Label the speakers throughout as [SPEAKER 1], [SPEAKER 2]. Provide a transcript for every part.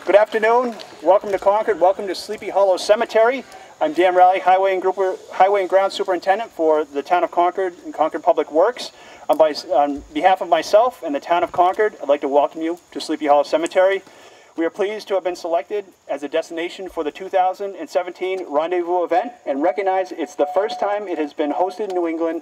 [SPEAKER 1] Good afternoon. Welcome to Concord. Welcome to Sleepy Hollow Cemetery. I'm Dan Rowley, Highway and Ground Superintendent for the Town of Concord and Concord Public Works. On behalf of myself and the Town of Concord, I'd like to welcome you to Sleepy Hollow Cemetery. We are pleased to have been selected as a destination for the 2017 Rendezvous event and recognize it's the first time it has been hosted in New England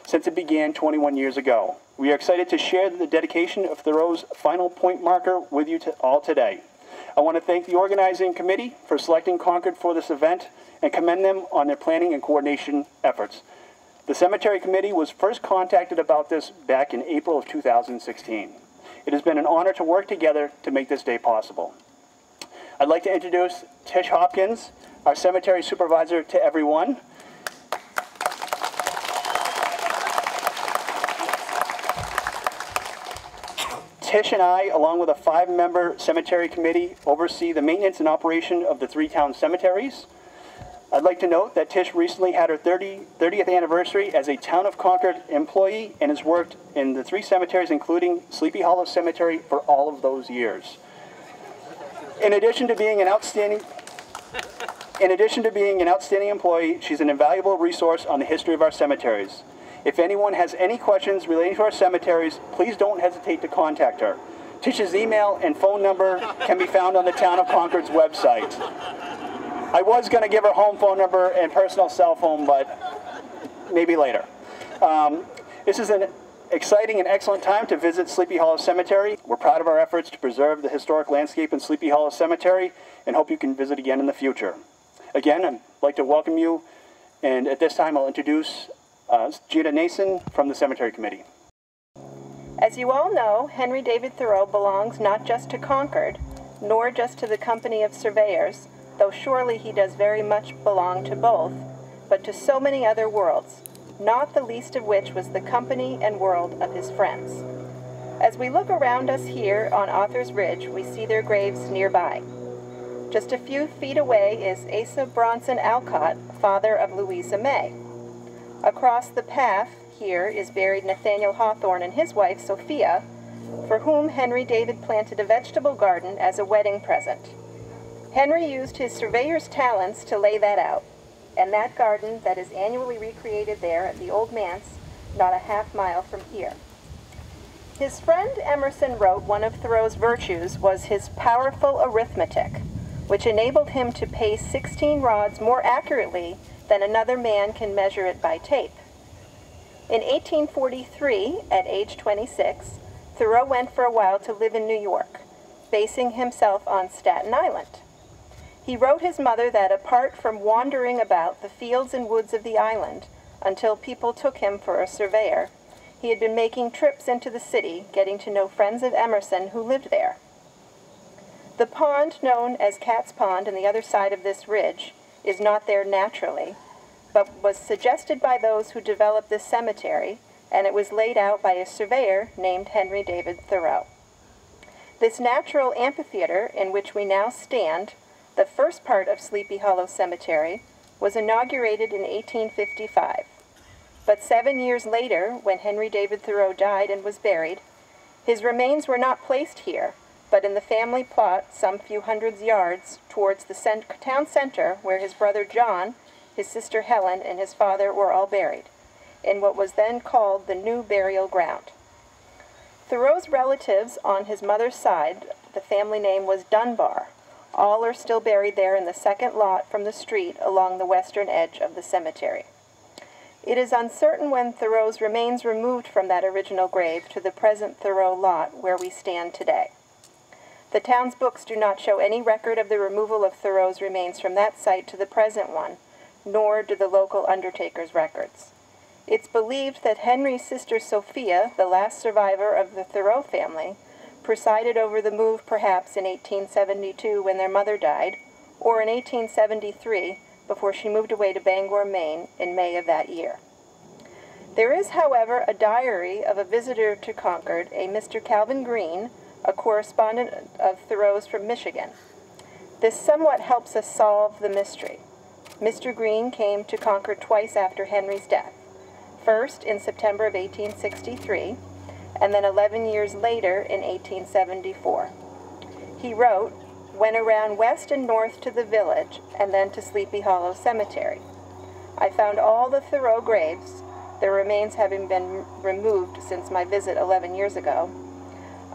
[SPEAKER 1] since it began 21 years ago. We are excited to share the dedication of Thoreau's final point marker with you all today. I want to thank the organizing committee for selecting Concord for this event and commend them on their planning and coordination efforts. The cemetery committee was first contacted about this back in April of 2016. It has been an honor to work together to make this day possible. I'd like to introduce Tish Hopkins, our cemetery supervisor, to everyone. Tish and I, along with a 5-member cemetery committee, oversee the maintenance and operation of the 3 town cemeteries. I'd like to note that Tish recently had her 30th anniversary as a Town of Concord employee and has worked in the 3 cemeteries, including Sleepy Hollow Cemetery, for all of those years. In addition to being an outstanding employee, she's an invaluable resource on the history of our cemeteries. If anyone has any questions relating to our cemeteries, please don't hesitate to contact her. Tish's email and phone number can be found on the Town of Concord's website. I was going to give her home phone number and personal cell phone, but maybe later. This is an exciting and excellent time to visit Sleepy Hollow Cemetery. We're proud of our efforts to preserve the historic landscape in Sleepy Hollow Cemetery and hope you can visit again in the future. Again, I'd like to welcome you, and at this time I'll introduce Gina Nason from the Cemetery Committee.
[SPEAKER 2] As you all know, Henry David Thoreau belongs not just to Concord, nor just to the company of surveyors, though surely he does very much belong to both, but to so many other worlds, not the least of which was the company and world of his friends. As we look around us here on Author's Ridge, we see their graves nearby. Just a few feet away is Asa Bronson Alcott, father of Louisa May. Across the path here is buried Nathaniel Hawthorne and his wife, Sophia, for whom Henry David planted a vegetable garden as a wedding present. Henry used his surveyor's talents to lay that out, and that garden that is annually recreated there at the Old Manse, not a half-mile from here. His friend Emerson wrote one of Thoreau's virtues was his powerful arithmetic, which enabled him to pace 16 rods more accurately than another man can measure it by tape. In 1843, at age 26, Thoreau went for a while to live in New York, basing himself on Staten Island. He wrote his mother that apart from wandering about the fields and woods of the island until people took him for a surveyor, he had been making trips into the city, getting to know friends of Emerson who lived there. The pond known as Cat's Pond on the other side of this ridge is not there naturally, but was suggested by those who developed this cemetery, and it was laid out by a surveyor named Henry David Thoreau. This natural amphitheater in which we now stand, the first part of Sleepy Hollow Cemetery, was inaugurated in 1855. But 7 years later, when Henry David Thoreau died and was buried, his remains were not placed here, but in the family plot some few hundred yards towards the town center where his brother John, his sister Helen, and his father were all buried, in what was then called the New Burial Ground. Thoreau's relatives on his mother's side, the family name was Dunbar. All are still buried there in the second lot from the street along the western edge of the cemetery. It is uncertain when Thoreau's remains were moved from that original grave to the present Thoreau lot where we stand today. The town's books do not show any record of the removal of Thoreau's remains from that site to the present one, nor do the local undertaker's records. It's believed that Henry's sister Sophia, the last survivor of the Thoreau family, presided over the move perhaps in 1872 when their mother died, or in 1873 before she moved away to Bangor, Maine in May of that year. There is, however, a diary of a visitor to Concord, a Mr. Calvin Green, a correspondent of Thoreau's from Michigan. This somewhat helps us solve the mystery. Mr. Green came to Concord twice after Henry's death, first in September of 1863, and then 11 years later in 1874. He wrote, went around west and north to the village, and then to Sleepy Hollow Cemetery. I found all the Thoreau graves, their remains having been removed since my visit 11 years ago,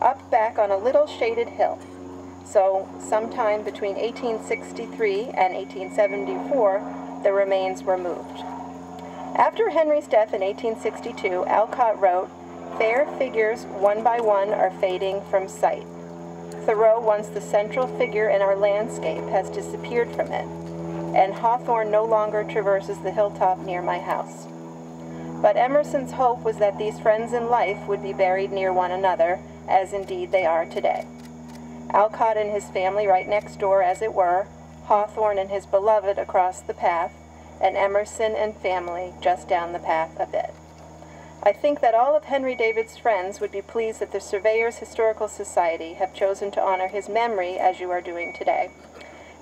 [SPEAKER 2] up back on a little shaded hill. So sometime between 1863 and 1874, the remains were moved. After Henry's death in 1862, Alcott wrote, "Fair figures one by one are fading from sight. Thoreau, once the central figure in our landscape, has disappeared from it, and Hawthorne no longer traverses the hilltop near my house." But Emerson's hope was that these friends in life would be buried near one another, as indeed they are today. Alcott and his family right next door, as it were, Hawthorne and his beloved across the path, and Emerson and family just down the path a bit. I think that all of Henry David's friends would be pleased that the Surveyors Historical Society have chosen to honor his memory as you are doing today.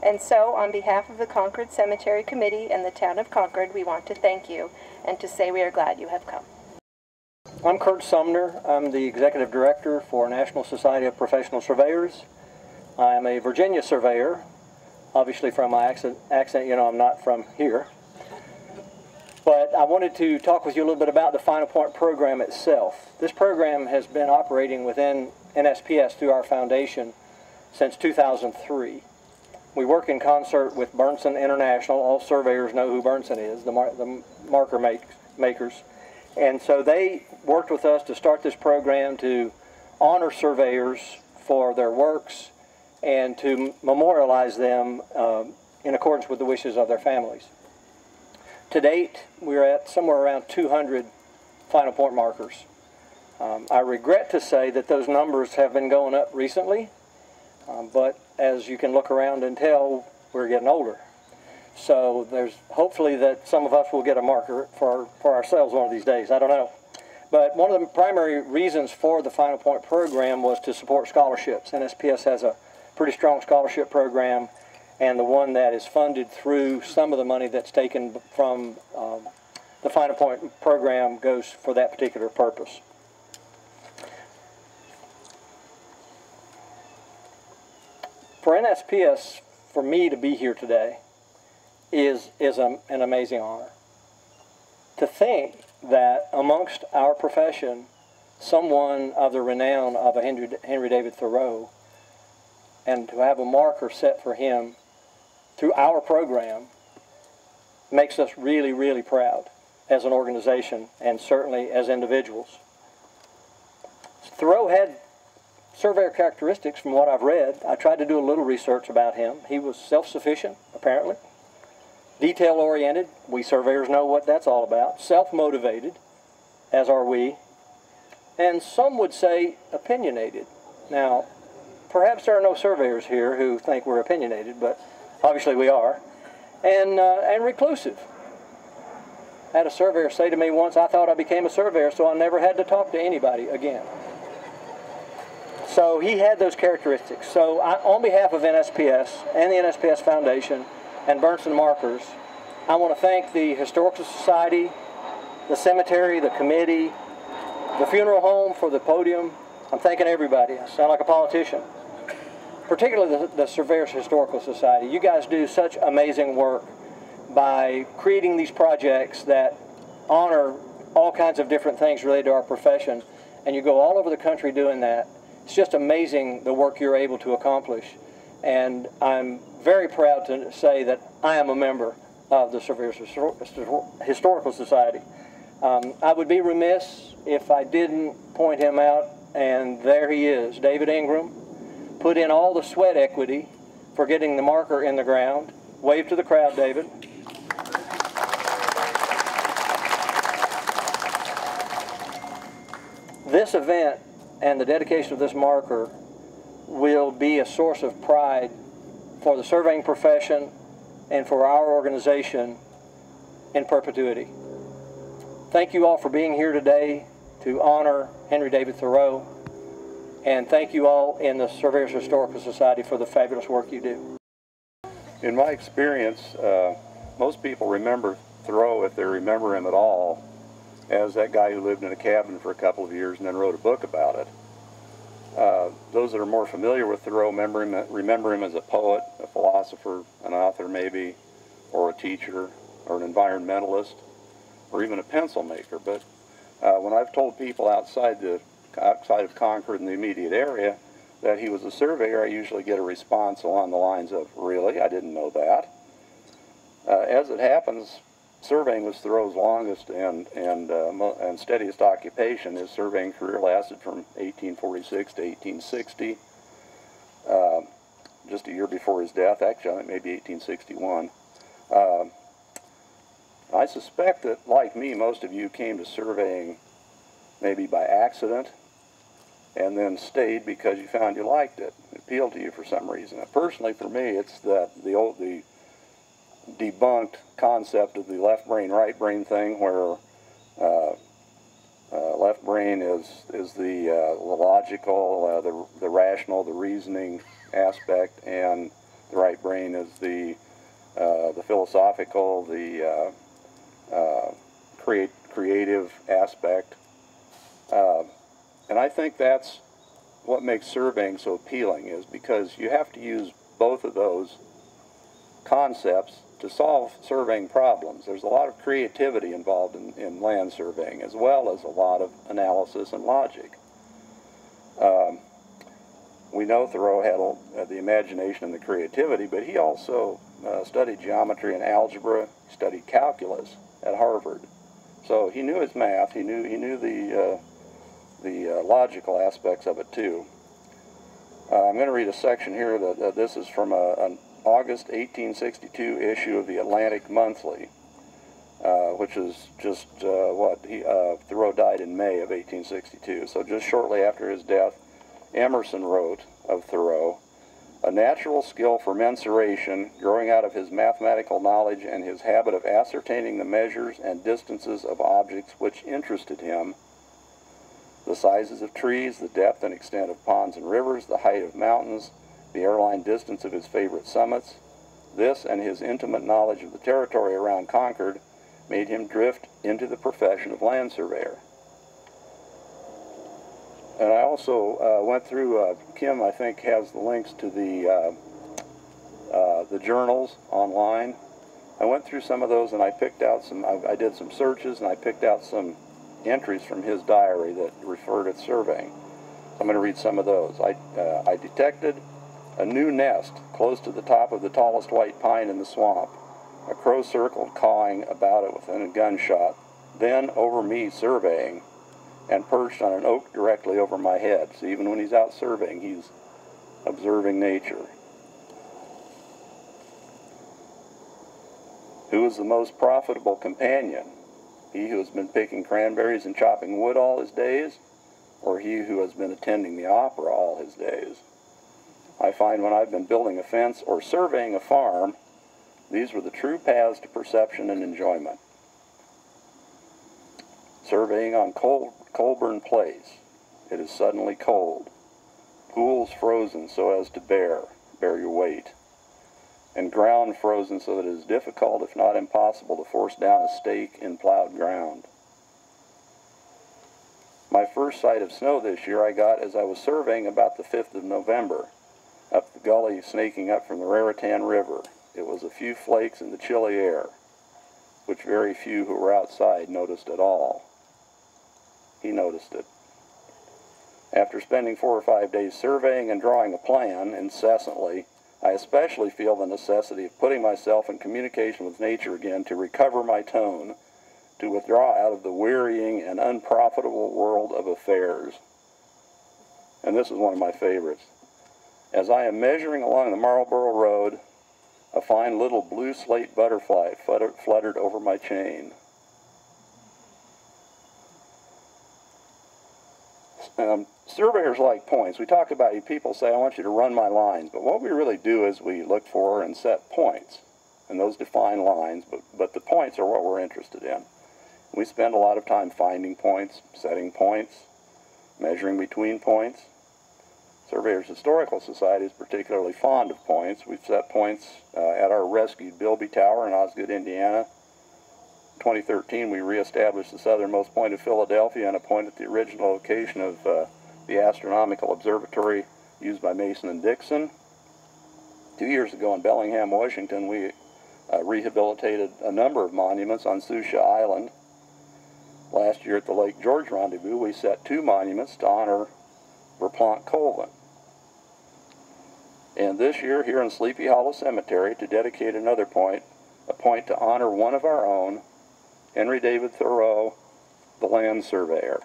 [SPEAKER 2] And so, on behalf of the Concord Cemetery Committee and the town of Concord, we want to thank you and to say we are glad you have come.
[SPEAKER 3] I'm Kurt Sumner. I'm the Executive Director for National Society of Professional Surveyors. I am a Virginia surveyor. Obviously from my accent, you know I'm not from here. But I wanted to talk with you a little bit about the Final Point program itself. This program has been operating within NSPS through our foundation since 2003. We work in concert with Bernson International. All surveyors know who Bernson is, the marker makers. And so they worked with us to start this program to honor surveyors for their works and to memorialize them in accordance with the wishes of their families. To date, we're at somewhere around 200 Final Point markers. I regret to say that those numbers have been going up recently, but as you can look around and tell, we're getting older. So there's hopefully that some of us will get a marker for ourselves one of these days. I don't know. But one of the primary reasons for the Final Point program was to support scholarships. NSPS has a pretty strong scholarship program, and the one that is funded through some of the money that's taken from the Final Point program goes for that particular purpose. For NSPS, for me to be here today is an amazing honor. To think that amongst our profession, someone of the renown of a Henry David Thoreau, and to have a marker set for him through our program makes us really, really proud as an organization and certainly as individuals. Thoreau had surveyor characteristics from what I've read. I tried to do a little research about him. He was self-sufficient, apparently, detail-oriented. We surveyors know what that's all about. Self-motivated, as are we. And some would say opinionated. Now, perhaps there are no surveyors here who think we're opinionated, but obviously we are. And reclusive. I had a surveyor say to me once, I thought I became a surveyor so I never had to talk to anybody again. So he had those characteristics. So on behalf of NSPS and the NSPS Foundation and Bernson Markers, I want to thank the Historical Society, the cemetery, the committee, the funeral home for the podium. I'm thanking everybody. I sound like a politician. Particularly the Surveyors Historical Society. You guys do such amazing work by creating these projects that honor all kinds of different things related to our profession, and you go all over the country doing that. It's just amazing the work you're able to accomplish, and I'm very proud to say that I am a member of the Surveyors Historical Society. I would be remiss if I didn't point him out, and there he is, David Ingram. Put in all the sweat equity for getting the marker in the ground. Wave to the crowd, David. This event and the dedication of this marker will be a source of pride for the surveying profession and for our organization in perpetuity. Thank you all for being here today to honor Henry David Thoreau, and thank you all in the Surveyors Historical Society for the fabulous work you do.
[SPEAKER 4] In my experience, most people remember Thoreau, if they remember him at all, as that guy who lived in a cabin for a couple of years and then wrote a book about it. Those that are more familiar with Thoreau remember him as a poet, a philosopher, an author maybe, or a teacher, or an environmentalist, or even a pencil maker. But when I've told people outside of Concord and the immediate area that he was a surveyor, I usually get a response along the lines of, "Really? I didn't know that." As it happens, surveying was Thoreau's longest and steadiest occupation. His surveying career lasted from 1846 to 1860, just a year before his death. Actually, I think maybe 1861. I suspect that, like me, most of you came to surveying maybe by accident and then stayed because you found you liked it. It appealed to you for some reason. And personally, for me, it's the debunked concept of the left brain, right brain thing, where left brain is the logical, the rational, the reasoning aspect, and the right brain is the philosophical, the creative aspect. And I think that's what makes surveying so appealing, is because you have to use both of those concepts to solve surveying problems. There's a lot of creativity involved in land surveying, as well as a lot of analysis and logic. We know Thoreau had the imagination and the creativity, but he also studied geometry and algebra, studied calculus at Harvard. So he knew his math, he knew the logical aspects of it too. I'm going to read a section here that this is from an August 1862 issue of the Atlantic Monthly, which is just Thoreau died in May of 1862. So just shortly after his death, Emerson wrote of Thoreau, "A natural skill for mensuration, growing out of his mathematical knowledge and his habit of ascertaining the measures and distances of objects which interested him, the sizes of trees, the depth and extent of ponds and rivers, the height of mountains, the airline distance of his favorite summits. This and his intimate knowledge of the territory around Concord made him drift into the profession of land surveyor." And I also went through, Kim, I think, has the links to the journals online. I went through some of those and I picked out I did some searches and I picked out some entries from his diary that refer to surveying. So I'm going to read some of those. I detected a new nest close to the top of the tallest white pine in the swamp. A crow circled, cawing about it within a gunshot. Then over me surveying, and perched on an oak directly over my head. So even when he's out surveying, he's observing nature. Who is the most profitable companion? He who has been picking cranberries and chopping wood all his days, or he who has been attending the opera all his days? I find when I've been building a fence or surveying a farm, these were the true paths to perception and enjoyment. Surveying on Colburn Place. It is suddenly cold. Pools frozen so as to bear your weight. And ground frozen so that it is difficult, if not impossible, to force down a stake in plowed ground. My first sight of snow this year I got as I was surveying about the 5th of November, up the gully snaking up from the Raritan River. It was a few flakes in the chilly air, which very few who were outside noticed at all. He noticed it. After spending 4 or 5 days surveying and drawing a plan incessantly, I especially feel the necessity of putting myself in communication with nature again to recover my tone, to withdraw out of the wearying and unprofitable world of affairs. And this is one of my favorites. As I am measuring along the Marlborough Road, a fine little blue slate butterfly fluttered over my chain. Surveyors like points. We talk about, people say, I want you to run my lines, but what we really do is we look for and set points, and those define lines, but the points are what we're interested in. We spend a lot of time finding points, setting points, measuring between points. Surveyors Historical Society is particularly fond of points. We've set points at our rescued Bilby Tower in Osgood, Indiana. In 2013, we reestablished the southernmost point of Philadelphia and a point at the original location of the astronomical observatory used by Mason and Dixon. 2 years ago in Bellingham, Washington, we rehabilitated a number of monuments on Susha Island. Last year at the Lake George Rendezvous, we set 2 monuments to honor Verplanck Colvin. And this year here in Sleepy Hollow Cemetery, to dedicate another point, a point to honor one of our own, Henry David Thoreau, the land surveyor.